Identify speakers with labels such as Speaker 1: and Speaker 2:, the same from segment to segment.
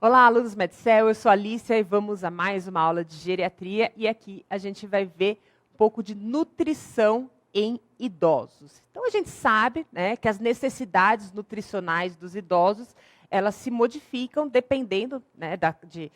Speaker 1: Olá, alunos Medcel, eu sou a Alicia e vamos a mais uma aula de geriatria e aqui a gente vai ver um pouco de nutrição em idosos. Então a gente sabe, né, que as necessidades nutricionais dos idosos, elas se modificam dependendo, né, de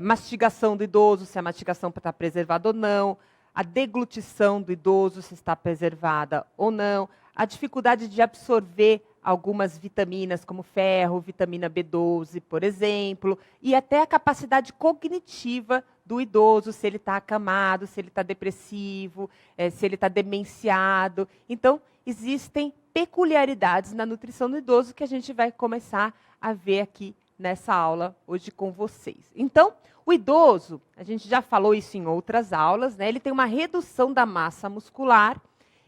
Speaker 1: mastigação do idoso, se a mastigação está preservada ou não, a deglutição do idoso, se está preservada ou não, a dificuldade de absorver algumas vitaminas, como ferro, vitamina B12, por exemplo, e até a capacidade cognitiva do idoso, se ele está acamado, se ele está depressivo, se ele está demenciado. Então, existem peculiaridades na nutrição do idoso que a gente vai começar a ver aqui nessa aula hoje com vocês. Então, o idoso, a gente já falou isso em outras aulas, né? Ele tem uma redução da massa muscular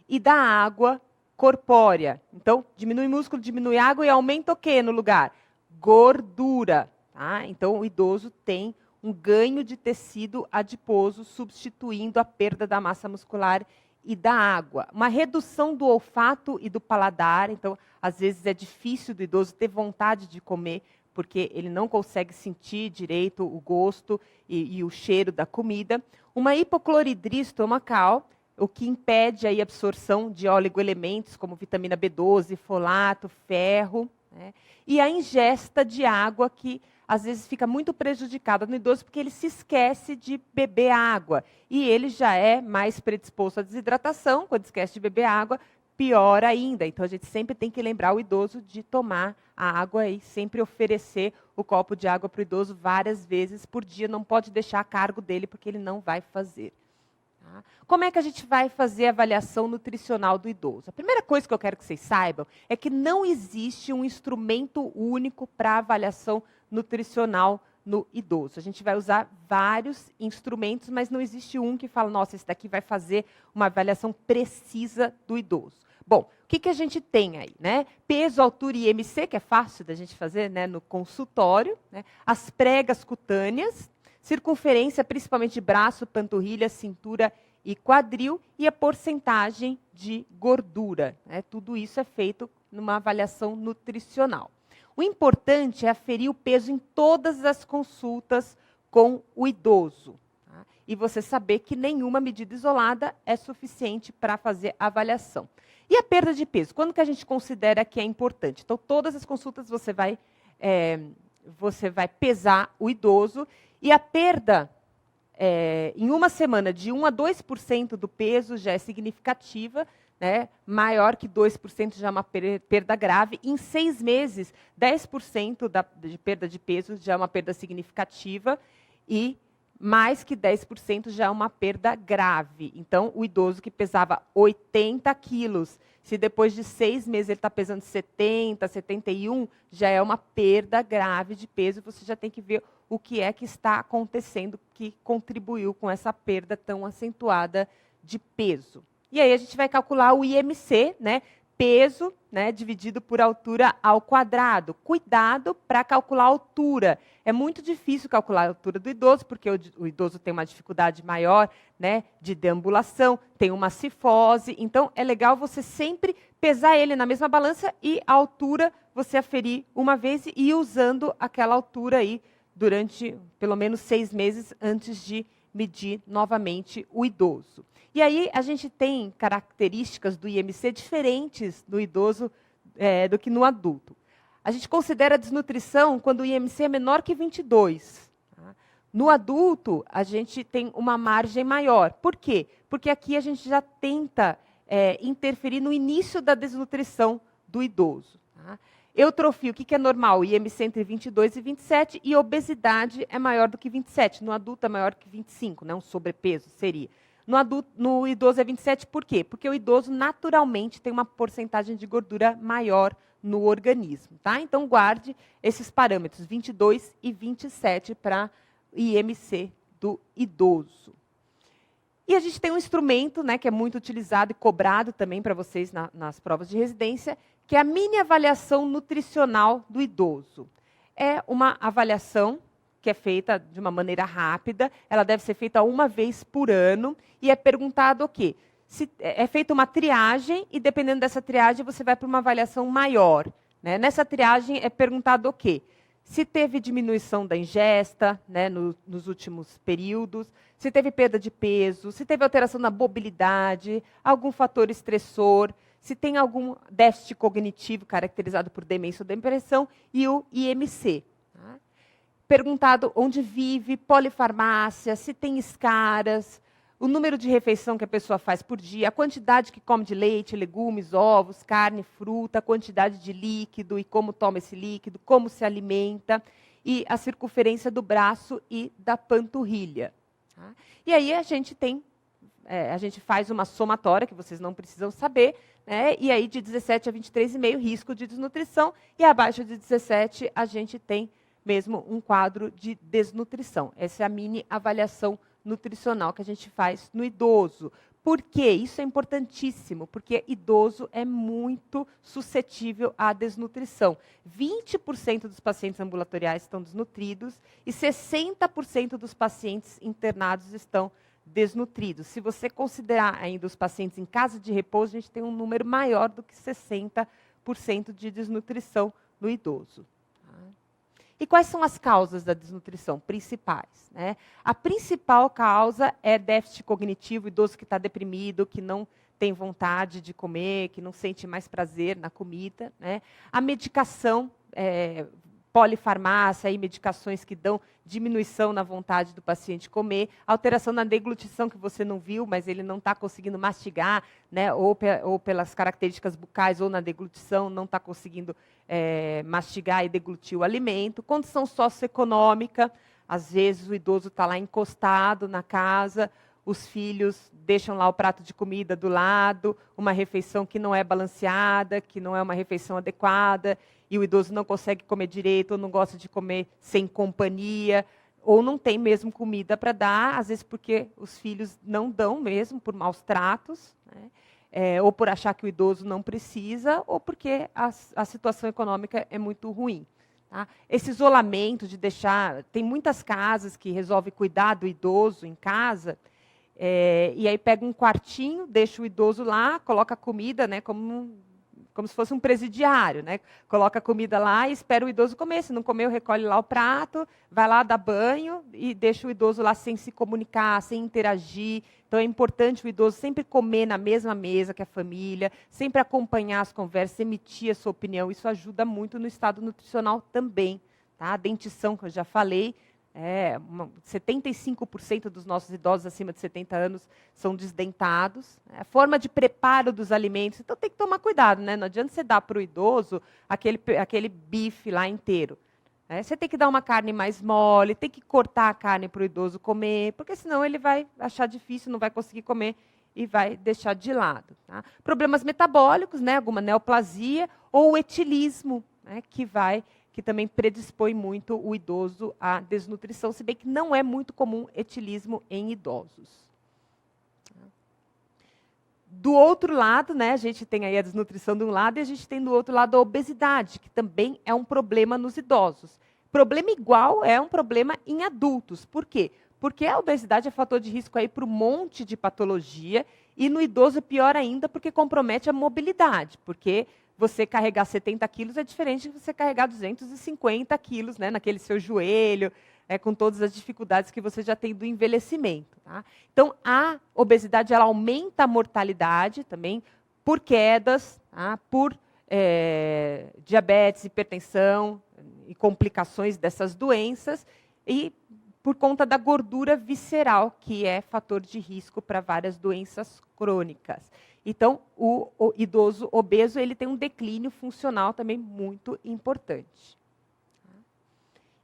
Speaker 1: e da água corpórea. Então, diminui músculo, diminui água e aumenta o quê no lugar? Gordura. Tá? Então, o idoso tem um ganho de tecido adiposo, substituindo a perda da massa muscular e da água. Uma redução do olfato e do paladar. Então, às vezes é difícil do idoso ter vontade de comer, porque ele não consegue sentir direito o gosto e o cheiro da comida. Uma hipocloridria estomacal, o que impede a absorção de oligoelementos, como vitamina B12, folato, ferro, né? E a ingesta de água, que às vezes fica muito prejudicada no idoso, porque ele se esquece de beber água. E ele já é mais predisposto à desidratação, quando esquece de beber água, pior ainda. Então, a gente sempre tem que lembrar o idoso de tomar a água e sempre oferecer o copo de água para o idoso várias vezes por dia. Não pode deixar a cargo dele, porque ele não vai fazer. Como é que a gente vai fazer a avaliação nutricional do idoso? A primeira coisa que eu quero que vocês saibam é que não existe um instrumento único para avaliação nutricional no idoso. A gente vai usar vários instrumentos, mas não existe um que fala, nossa, esse daqui vai fazer uma avaliação precisa do idoso. Bom, o que a gente tem aí? Né? Peso, altura e IMC, que é fácil da gente fazer, né, no consultório, né? As pregas cutâneas, circunferência, principalmente de braço, panturrilha, cintura e quadril, e a porcentagem de gordura. Né? Tudo isso é feito numa avaliação nutricional. O importante é aferir o peso em todas as consultas com o idoso. Tá? E você saber que nenhuma medida isolada é suficiente para fazer a avaliação. E a perda de peso? Quando que a gente considera que é importante? Então, todas as consultas você vai pesar o idoso. E a perda, em uma semana, de 1 a 2% do peso já é significativa, né? Maior que 2% já é uma perda grave. Em 6 meses, 10% de perda de peso já é uma perda significativa. E mais que 10% já é uma perda grave. Então, o idoso que pesava 80 quilos, se depois de 6 meses ele está pesando 70, 71, já é uma perda grave de peso. Você já tem que ver o que é que está acontecendo que contribuiu com essa perda tão acentuada de peso. E aí a gente vai calcular o IMC, né? Peso, né, dividido por altura ao quadrado. Cuidado para calcular a altura. É muito difícil calcular a altura do idoso, porque o idoso tem uma dificuldade maior, né, de deambulação, tem uma cifose. Então, é legal você sempre pesar ele na mesma balança e a altura você aferir uma vez e ir usando aquela altura aí durante pelo menos 6 meses antes de medir novamente o idoso. E aí a gente tem características do IMC diferentes no idoso do que no adulto. A gente considera a desnutrição quando o IMC é menor que 22. Tá? No adulto, a gente tem uma margem maior. Por quê? Porque aqui a gente já tenta interferir no início da desnutrição do idoso. Tá? Eutrofia, o que é normal? IMC entre 22 e 27 e obesidade é maior do que 27. No adulto é maior que 25, né? Um sobrepeso seria. No idoso é 27, por quê? Porque o idoso naturalmente tem uma porcentagem de gordura maior no organismo. Tá? Então, guarde esses parâmetros, 22 e 27 para IMC do idoso. E a gente tem um instrumento, né, que é muito utilizado e cobrado também para vocês nas provas de residência, que é a mini avaliação nutricional do idoso. É uma avaliação que é feita de uma maneira rápida, ela deve ser feita uma vez por ano, e é perguntado o quê? É feita uma triagem, e dependendo dessa triagem, você vai para uma avaliação maior. Né? Nessa triagem é perguntado o quê? se teve diminuição da ingesta, né, nos últimos períodos, se teve perda de peso, se teve alteração na mobilidade, algum fator estressor, se tem algum déficit cognitivo caracterizado por demência ou depressão, e o IMC. Tá? Perguntado onde vive, polifarmácia, se tem escaras, o número de refeição que a pessoa faz por dia, a quantidade que come de leite, legumes, ovos, carne, fruta, a quantidade de líquido e como toma esse líquido, como se alimenta, e a circunferência do braço e da panturrilha. Tá? E aí a gente faz uma somatória, que vocês não precisam saber, né? E aí de 17 a 23,5, risco de desnutrição, e abaixo de 17 a gente tem mesmo um quadro de desnutrição. Essa é a mini avaliação nutricional que a gente faz no idoso. Por quê? Isso é importantíssimo, porque idoso é muito suscetível à desnutrição. 20% dos pacientes ambulatoriais estão desnutridos e 60% dos pacientes internados estão desnutridos. Se você considerar ainda os pacientes em casa de repouso, a gente tem um número maior do que 60% de desnutrição no idoso. E quais são as causas da desnutrição principais? Né? A principal causa é déficit cognitivo, idoso que está deprimido, que não tem vontade de comer, que não sente mais prazer na comida. Né? A medicação, polifarmácia, e medicações que dão diminuição na vontade do paciente comer, alteração na deglutição que você não viu, mas ele não está conseguindo mastigar, né? ou pelas características bucais ou na deglutição, não está conseguindo mastigar e deglutir o alimento. Condição socioeconômica, às vezes o idoso está lá encostado na casa, os filhos deixam lá o prato de comida do lado, uma refeição que não é balanceada, que não é uma refeição adequada, e o idoso não consegue comer direito, ou não gosta de comer sem companhia, ou não tem mesmo comida para dar, às vezes porque os filhos não dão mesmo, por maus tratos, né? Ou por achar que o idoso não precisa, ou porque a situação econômica é muito ruim. Tá? Esse isolamento de deixar... Tem muitas casas que resolvem cuidar do idoso em casa, e aí pega um quartinho, deixa o idoso lá, coloca comida, né, como se fosse um presidiário, né? Coloca a comida lá e espera o idoso comer. Se não comeu, recolhe lá o prato, vai lá, dá banho e deixa o idoso lá sem se comunicar, sem interagir. Então é importante o idoso sempre comer na mesma mesa que a família, sempre acompanhar as conversas, emitir a sua opinião. Isso ajuda muito no estado nutricional também. Tá? A dentição, que eu já falei, 75% dos nossos idosos acima de 70 anos são desdentados. A forma de preparo dos alimentos, então tem que tomar cuidado, né? Não adianta você dar para o idoso aquele bife lá inteiro. Você tem que dar uma carne mais mole, tem que cortar a carne para o idoso comer, porque senão ele vai achar difícil, não vai conseguir comer e vai deixar de lado. Tá? Problemas metabólicos, né? Alguma neoplasia ou o etilismo, né? que também predispõe muito o idoso à desnutrição, se bem que não é muito comum etilismo em idosos. Do outro lado, né, a gente tem aí a desnutrição de um lado e a gente tem do outro lado a obesidade, que também é um problema nos idosos. Problema igual é um problema em adultos. Por quê? Porque a obesidade é fator de risco para um monte de patologia e no idoso pior ainda porque compromete a mobilidade, porque você carregar 70 quilos é diferente de você carregar 250 quilos, né, naquele seu joelho, com todas as dificuldades que você já tem do envelhecimento. Tá? Então, a obesidade ela aumenta a mortalidade também por quedas, tá? Por diabetes, hipertensão e complicações dessas doenças, e por conta da gordura visceral, que é fator de risco para várias doenças crônicas. Então, o idoso obeso ele tem um declínio funcional também muito importante.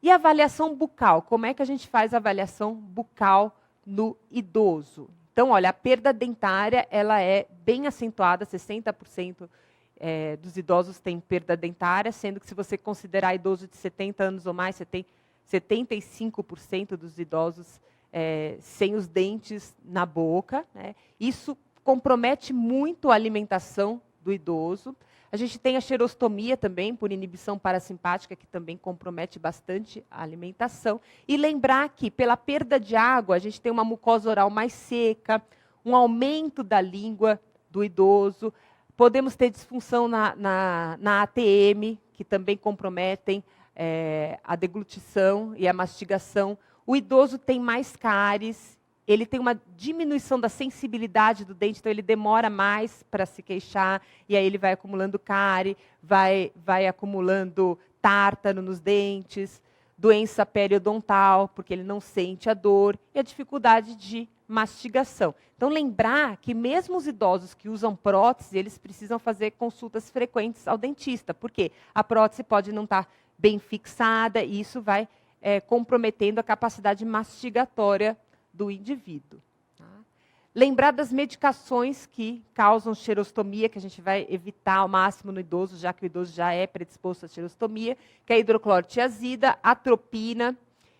Speaker 1: E a avaliação bucal? Como é que a gente faz a avaliação bucal no idoso? Então, olha, a perda dentária ela é bem acentuada, 60% dos idosos têm perda dentária, sendo que se você considerar idoso de 70 anos ou mais, você tem 75% dos idosos sem os dentes na boca. Né? Isso compromete muito a alimentação do idoso. A gente tem a xerostomia também, por inibição parasimpática, que também compromete bastante a alimentação. E lembrar que, pela perda de água, a gente tem uma mucosa oral mais seca, um aumento da língua do idoso. Podemos ter disfunção na ATM, que também comprometem a deglutição e a mastigação. O idoso tem mais cáries, ele tem uma diminuição da sensibilidade do dente, então ele demora mais para se queixar, e aí ele vai acumulando cárie, vai acumulando tártaro nos dentes, doença periodontal, porque ele não sente a dor, e a dificuldade de mastigação. Então, lembrar que mesmo os idosos que usam prótese, eles precisam fazer consultas frequentes ao dentista, porque a prótese pode não estar bem fixada, e isso vai comprometendo a capacidade mastigatória do indivíduo. Tá? Lembrar das medicações que causam xerostomia, que a gente vai evitar ao máximo no idoso, já que o idoso já é predisposto à xerostomia, que é a hidroclorotiazida, atropina,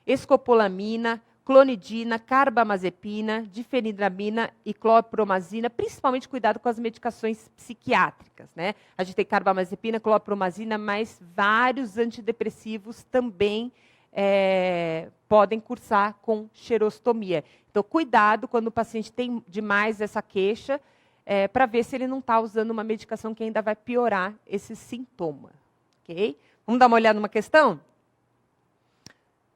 Speaker 1: escopolamina, clonidina, carbamazepina, difenidramina e clorpromazina, principalmente cuidado com as medicações psiquiátricas, né? A gente tem carbamazepina, clorpromazina, mas vários antidepressivos também podem cursar com xerostomia. Então, cuidado quando o paciente tem demais essa queixa, para ver se ele não está usando uma medicação que ainda vai piorar esse sintoma. Okay? Vamos dar uma olhada numa questão?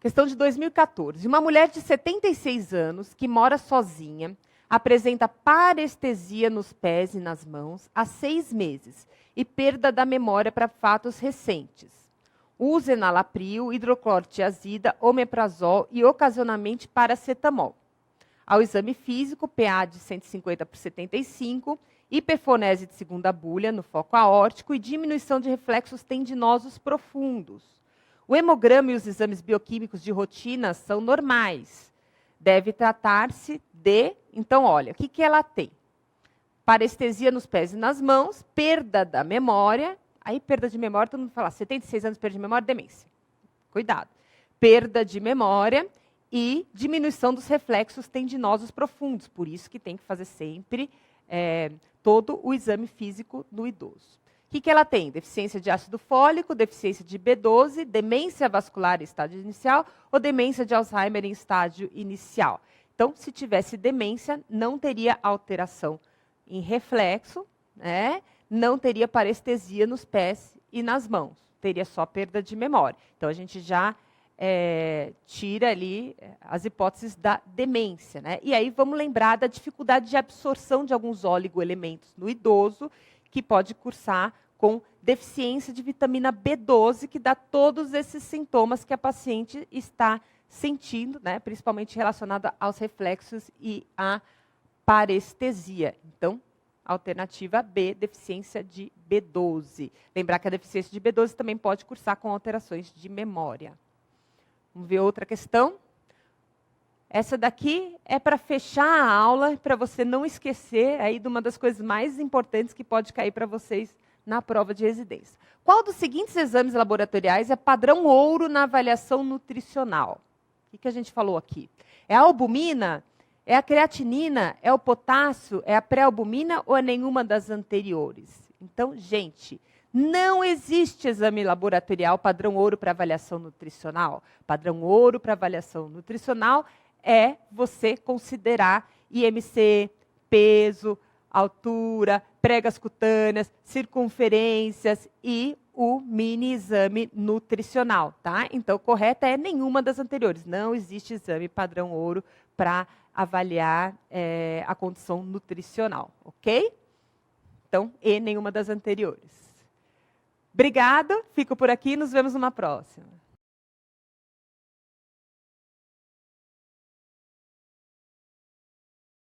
Speaker 1: Questão de 2014. Uma mulher de 76 anos, que mora sozinha, apresenta parestesia nos pés e nas mãos há 6 meses e perda da memória para fatos recentes. Usa enalapril, hidroclorotiazida, omeprazol e, ocasionalmente, paracetamol. Ao exame físico, PA de 150 por 75, hiperfonese de segunda bulha no foco aórtico e diminuição de reflexos tendinosos profundos. O hemograma e os exames bioquímicos de rotina são normais. Deve tratar-se de... Então, olha, o que ela tem? Parestesia nos pés e nas mãos, perda da memória. Aí, perda de memória, todo mundo fala, 76 anos, perda de memória, demência. Cuidado. Perda de memória e diminuição dos reflexos tendinosos profundos. Por isso que tem que fazer sempre todo o exame físico no idoso. O que ela tem? Deficiência de ácido fólico, deficiência de B12, demência vascular em estágio inicial ou demência de Alzheimer em estágio inicial. Então, se tivesse demência, não teria alteração em reflexo, né? Não teria parestesia nos pés e nas mãos, teria só perda de memória. Então, a gente já tira ali as hipóteses da demência, né? E aí vamos lembrar da dificuldade de absorção de alguns oligoelementos no idoso, que pode cursar com deficiência de vitamina B12, que dá todos esses sintomas que a paciente está sentindo, né? Principalmente relacionada aos reflexos e à parestesia. Então, alternativa B, deficiência de B12. Lembrar que a deficiência de B12 também pode cursar com alterações de memória. Vamos ver outra questão? Essa daqui é para fechar a aula, para você não esquecer aí de uma das coisas mais importantes que pode cair para vocês na prova de residência. Qual dos seguintes exames laboratoriais é padrão ouro na avaliação nutricional? O que a gente falou aqui? É a albumina? É a creatinina? É o potássio? É a pré-albumina ou é nenhuma das anteriores? Então, gente, não existe exame laboratorial padrão ouro para avaliação nutricional. Padrão ouro para avaliação nutricional é você considerar IMC, peso, altura, pregas cutâneas, circunferências e o mini exame nutricional, tá? Então, correta é nenhuma das anteriores. Não existe exame padrão ouro para avaliar a condição nutricional, ok? Então, e nenhuma das anteriores. Obrigada, fico por aqui, nos vemos numa próxima.